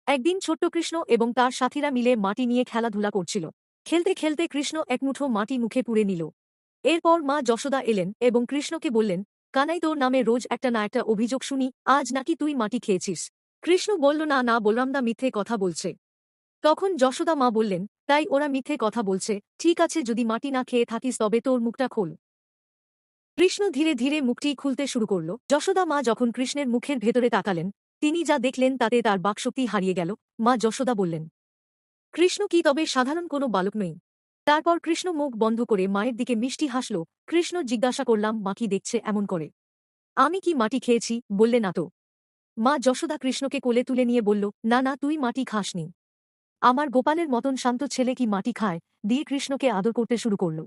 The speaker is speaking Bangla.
একদিন ছোট্ট কৃষ্ণ এবং তার সাথীরা মিলে মাটি নিয়ে খেলাধুলা করছিল। খেলতে খেলতে কৃষ্ণ এক মুঠো মাটি মুখে পুরে নিল। এরপর মা যশোদা এলেন এবং কৃষ্ণকে বললেন, কানাই, তোর নামে রোজ একটা না একটা অভিযোগ শুনি, আজ নাকি তুই মাটি খেয়েছিস। কৃষ্ণ বলল, না না বলরামদা মিথ্যে কথা বলছে। তখন যশোদা মা বললেন, তাই ওরা মিথ্যে কথা বলছে, ঠিক আছে, যদি মাটি না খেয়ে থাকিস তবে তোর মুখটা খোল। কৃষ্ণ ধীরে ধীরে মুখটি খুলতে শুরু করল। যশোদা মা যখন কৃষ্ণের মুখের ভেতরে তাকালেন, তিনি যা দেখলেন তাতে তার বাকশক্তি হারিয়ে গেল। মা যশোদা বললেন, কৃষ্ণ কি তবে সাধারণ কোনো বালক নই? তারপর কৃষ্ণ মুখ বন্ধ করে মায়ের দিকে মিষ্টি হাসল। কৃষ্ণ জিজ্ঞাসা করলাম, মা কি দেখছে এমন করে? আমি কি মাটি খেয়েছি? বললে, না তো। মা যশোদা কৃষ্ণকে কোলে তুলে নিয়ে বলল, না না, তুই মাটি খাসনি। আমার গোপালের মতন শান্ত ছেলে কি মাটি খায়? দিয়ে কৃষ্ণকে আদর করতে শুরু করল।